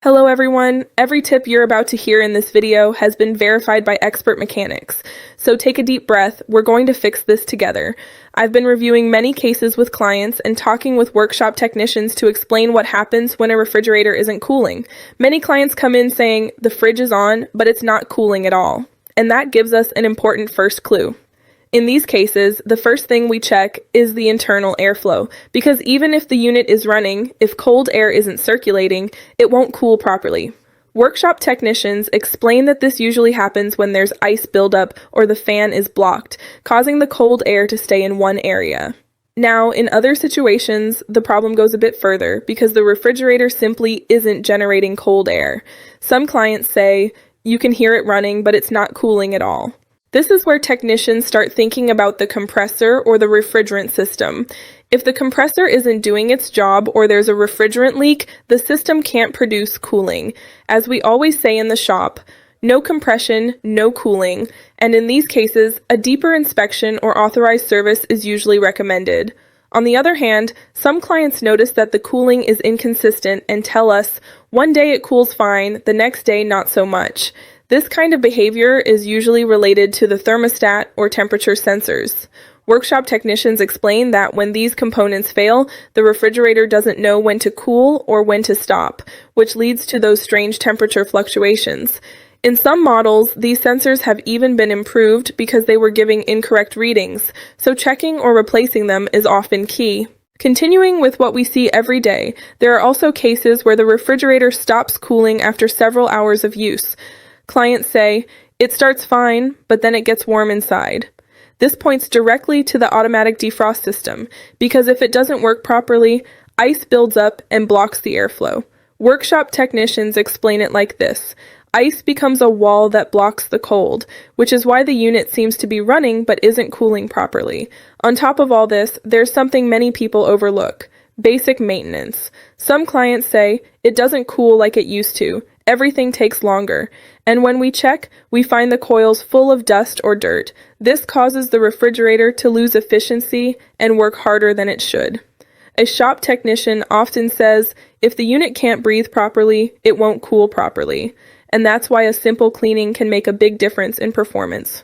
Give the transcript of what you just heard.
Hello everyone! Every tip you're about to hear in this video has been verified by expert mechanics. So take a deep breath, we're going to fix this together. I've been reviewing many cases with clients and talking with workshop technicians to explain what happens when a refrigerator isn't cooling. Many clients come in saying, the fridge is on, but it's not cooling at all. And that gives us an important first clue. In these cases, the first thing we check is the internal airflow, because even if the unit is running, if cold air isn't circulating, it won't cool properly. Workshop technicians explain that this usually happens when there's ice buildup or the fan is blocked, causing the cold air to stay in one area. Now, in other situations, the problem goes a bit further because the refrigerator simply isn't generating cold air. Some clients say, you can hear it running, but it's not cooling at all. This is where technicians start thinking about the compressor or the refrigerant system. If the compressor isn't doing its job or there's a refrigerant leak, the system can't produce cooling. As we always say in the shop, no compression, no cooling, and in these cases, a deeper inspection or authorized service is usually recommended. On the other hand, some clients notice that the cooling is inconsistent and tell us, one day it cools fine, the next day not so much. This kind of behavior is usually related to the thermostat or temperature sensors. Workshop technicians explain that when these components fail, the refrigerator doesn't know when to cool or when to stop, which leads to those strange temperature fluctuations. In some models, these sensors have even been improved because they were giving incorrect readings, so checking or replacing them is often key. Continuing with what we see every day, there are also cases where the refrigerator stops cooling after several hours of use. Clients say, it starts fine, but then it gets warm inside. This points directly to the automatic defrost system, because if it doesn't work properly, ice builds up and blocks the airflow. Workshop technicians explain it like this. Ice becomes a wall that blocks the cold, which is why the unit seems to be running but isn't cooling properly. On top of all this, there's something many people overlook. Basic maintenance. Some clients say, it doesn't cool like it used to. Everything takes longer. And when we check, we find the coils full of dust or dirt. This causes the refrigerator to lose efficiency and work harder than it should. A shop technician often says, if the unit can't breathe properly, it won't cool properly. And that's why a simple cleaning can make a big difference in performance.